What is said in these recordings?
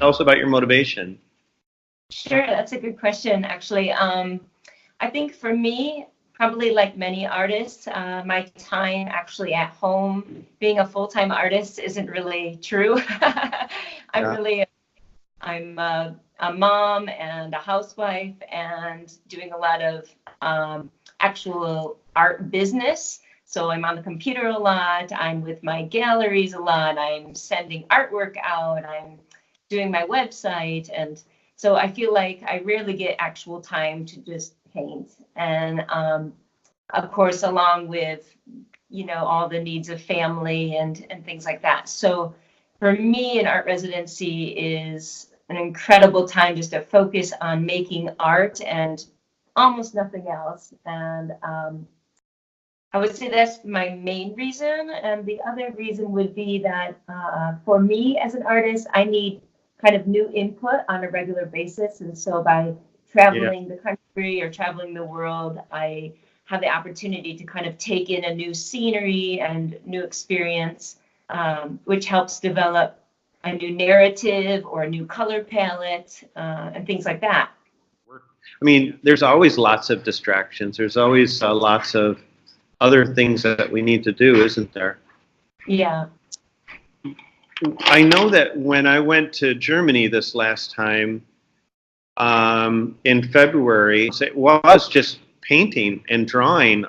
tell us about your motivation. Sure, that's a good question, actually. I think for me, probably like many artists, my time actually at home, being a full-time artist isn't really true. I'm Yeah. really, I'm a mom and a housewife and doing a lot of actual art business. So I'm on the computer a lot. I'm with my galleries a lot. I'm sending artwork out. I'm doing my website. And so I feel like I rarely get actual time to just paint. And of course, along with, all the needs of family and things like that. So for me, an art residency is an incredible time just to focus on making art and almost nothing else. And I would say that's my main reason. And the other reason would be that for me as an artist, I need kind of new input on a regular basis. And so by Yeah. traveling the country or traveling the world, I have the opportunity to kind of take in a new scenery and new experience, which helps develop a new narrative or a new color palette and things like that. I mean, there's always lots of distractions. There's always lots of other things that we need to do, isn't there? Yeah. I know that when I went to Germany this last time, in February, it was just painting and drawing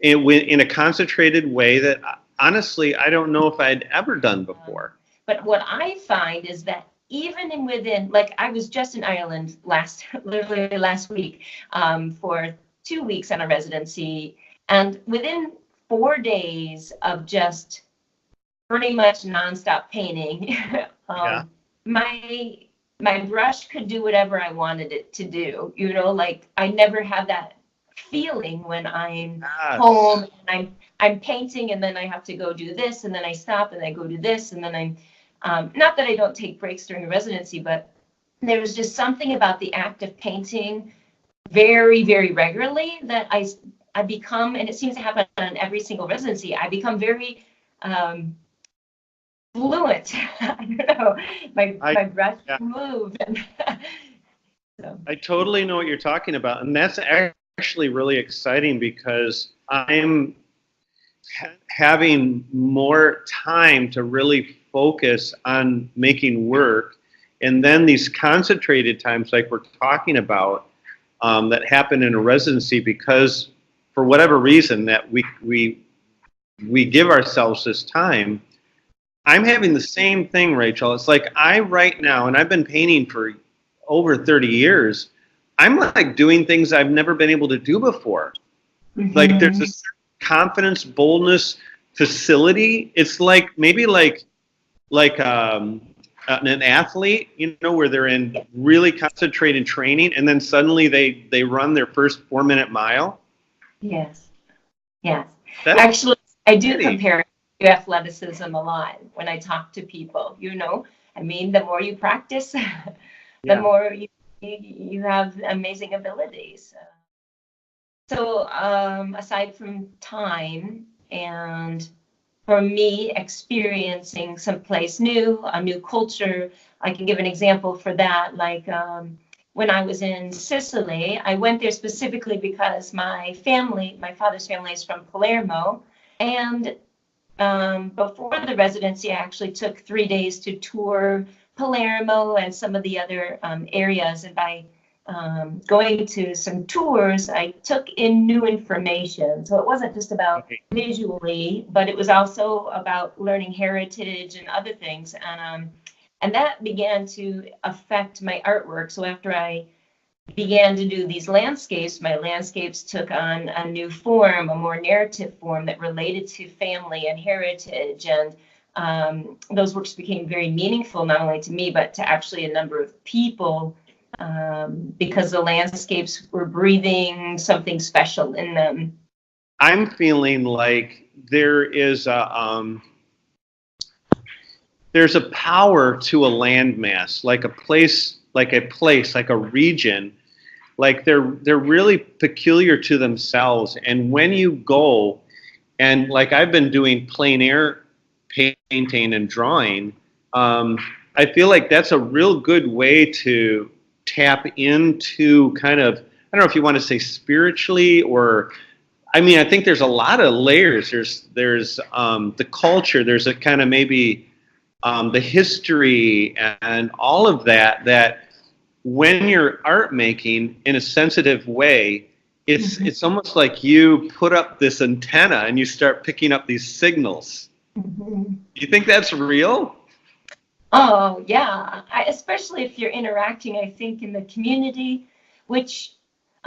in a concentrated way that honestly I don't know if I'd ever done before. But what I find is that even within, like I was just in Ireland literally last week, for 2 weeks on a residency, and within 4 days of just pretty much nonstop painting, Yeah. my brush could do whatever I wanted it to do. Like I never have that feeling when I'm Yes. home and I'm painting and then I have to go do this and then I stop and I go do this and then I'm not that I don't take breaks during a residency, but there was just something about the act of painting very, very regularly that I become, and it seems to happen on every single residency, I become very fluent. I don't know, my brush Yeah. move. And so. I totally know what you're talking about, and that's actually really exciting because I'm having more time to really focus on making work, and then these concentrated times like we're talking about that happen in a residency because for whatever reason that we give ourselves this time. I'm having the same thing, Rachael. It's like I right now, and I've been painting for over 30 years, I'm like doing things I've never been able to do before. Mm-hmm. Like there's this confidence, boldness, facility. It's like maybe like an athlete, where they're in really concentrated training, and then suddenly they run their first 4-minute mile. Yes. Yes. That's Actually, I do pretty. compare it to athleticism a lot when I talk to people. I mean, the more you practice, the Yeah. more you have amazing abilities. So aside from time and for me experiencing someplace new, a new culture, I can give an example for that. Like when I was in Sicily, I went there specifically because my father's family is from Palermo. And before the residency, I actually took 3 days to tour Palermo and some of the other areas. And by going to some tours, I took in new information. So it wasn't just about visually, but it was also about learning heritage and other things. And that began to affect my artwork. So after I began to do these landscapes, my landscapes took on a new form, a more narrative form that related to family and heritage. And those works became very meaningful, not only to me, but to actually a number of people, because the landscapes were breathing something special in them. I'm feeling like there's a power to a landmass, like a place, like a region, like they're really peculiar to themselves. And when you go, and like I've been doing plein air painting and drawing, I I feel like that's a real good way to tap into kind of, I don't know if you want to say spiritually or, I mean, I think there's a lot of layers. There's the culture, there's a kind of maybe the history and all of that, that when you're art making in a sensitive way, it's almost like you put up this antenna and you start picking up these signals. Do you think that's real? Oh, yeah. Especially if you're interacting, I think, in the community, which,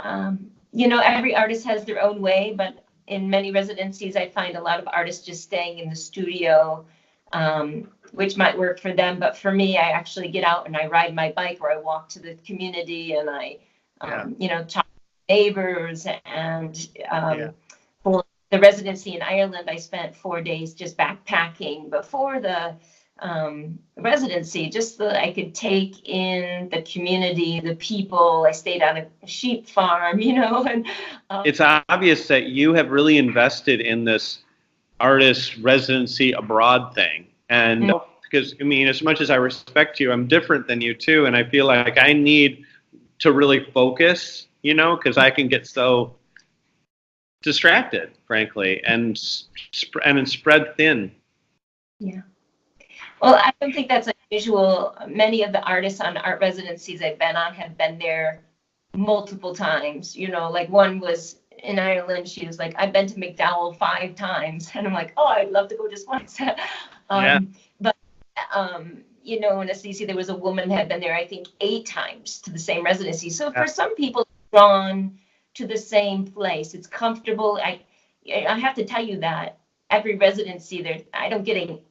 every artist has their own way, but in many residencies, I find a lot of artists just staying in the studio, which might work for them. But for me, I actually get out and I ride my bike or I walk to the community and I, talk to neighbors. And for the residency in Ireland, I spent 4 days just backpacking before the residency, just so that I could take in the community, the people. I stayed on a sheep farm, and it's obvious that you have really invested in this artist residency abroad thing. And because, I mean, as much as I respect you, I'm different than you too. And I feel like I need to really focus, because I can get so distracted, frankly, and spread thin. Yeah. Well, I don't think that's unusual. Many of the artists on art residencies I've been on have been there multiple times. Like one was in Ireland. She was like, I've been to McDowell 5 times. And I'm like, oh, I'd love to go just once. But, in Assisi, there was a woman that had been there, I think, 8 times to the same residency. So for some people, drawn to the same place, it's comfortable. I have to tell you that every residency, I don't get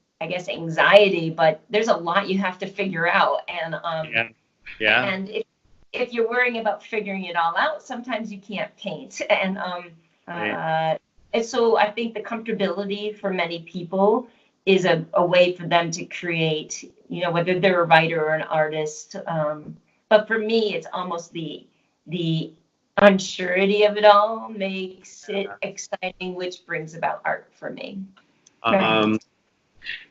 anxiety, but there's a lot you have to figure out. And and if you're worrying about figuring it all out, sometimes you can't paint. And and so I think the comfortability for many people is a way for them to create, whether they're a writer or an artist. But for me, it's almost the unsurety of it all makes it exciting, which brings about art for me.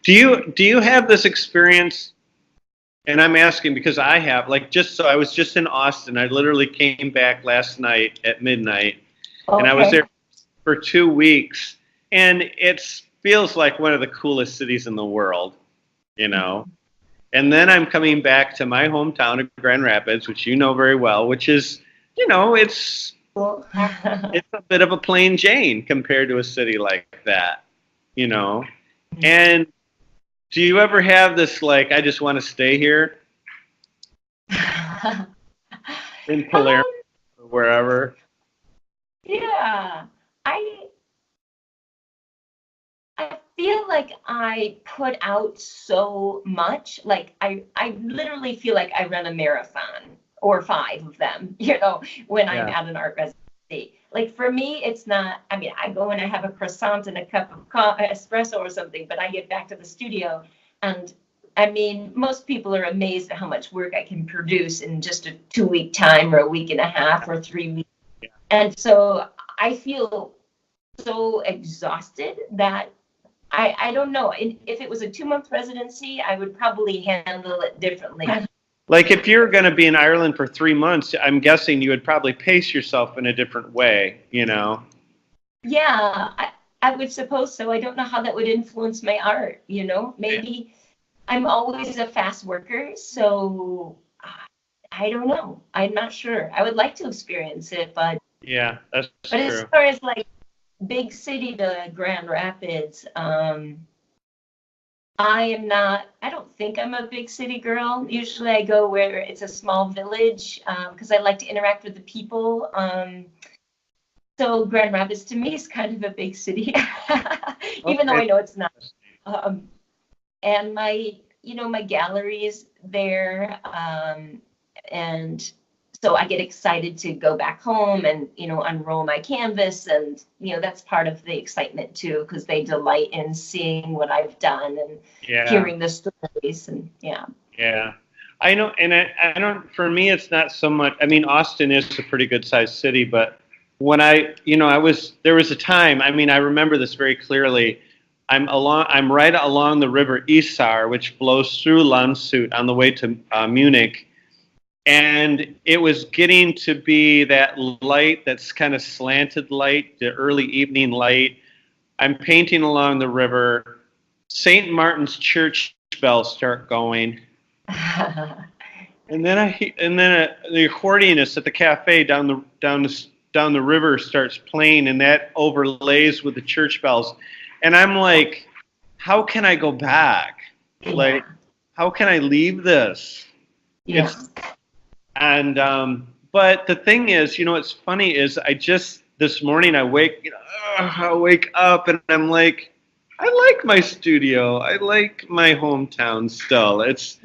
Do you have this experience? And I'm asking because I have, I was just in Austin. I literally came back last night at midnight, and I was there for 2 weeks, and it feels like one of the coolest cities in the world, And then I'm coming back to my hometown of Grand Rapids, which you know very well, which is, it's a bit of a plain Jane compared to a city like that, And do you ever have this, I just want to stay here in Palermo or wherever? Yeah, I feel like I put out so much. I literally feel like I run a marathon or 5 of them, when I'm at an art residency. For me, it's not, I go and I have a croissant and a cup of espresso or something, but I get back to the studio and most people are amazed at how much work I can produce in just a 2-week time or a week and a half or 3 weeks. Yeah. And so I feel so exhausted that I don't know. If it was a 2-month residency, I would probably handle it differently. If you're going to be in Ireland for 3 months, I'm guessing you would probably pace yourself in a different way, Yeah, I would suppose so. I don't know how that would influence my art, Maybe I'm always a fast worker, so I don't know. I'm not sure. I would like to experience it, but yeah, that's true. But as far as big city to Grand Rapids, I don't think I'm a big city girl. Usually I go where it's a small village because I like to interact with the people. So Grand Rapids to me is kind of a big city, even though I know it's not. And my gallery is there. And so I get excited to go back home and, unroll my canvas. And, that's part of the excitement too, because they delight in seeing what I've done and hearing the stories. And Yeah. I know. And I don't, for me, it's not so much, Austin is a pretty good sized city, but when there was a time, I remember this very clearly. I'm right along the river Isar, which flows through Landshut on the way to Munich. And it was getting to be that light, that's kind of slanted light, the early evening light. I'm painting along the river. St. Martin's Church bells start going. And then the accordionist at the cafe down the river starts playing, and that overlays with the church bells. And I'm like, how can I go back? Yeah. Like, how can I leave this? Yeah. But the thing is, what's funny is this morning I wake up and I'm like, I like my studio. I like my hometown still. It's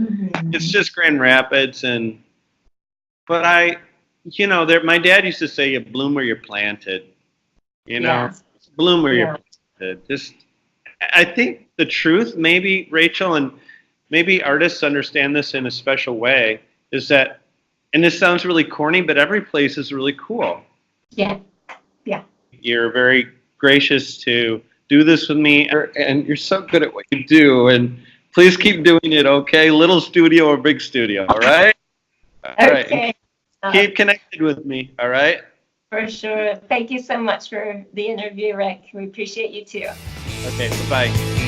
just Grand Rapids, but my dad used to say, you bloom where you're planted. Bloom where you're planted. I think the truth, maybe, Rachel, and maybe artists understand this in a special way, is that, and this sounds really corny, but every place is really cool. Yeah. Yeah. You're very gracious to do this with me, and you're so good at what you do, and please keep doing it, okay? Little studio or big studio, all right? All right. Okay. Keep connected with me, all right? For sure. Thank you so much for the interview, Rick. We appreciate you too. Okay, bye-bye.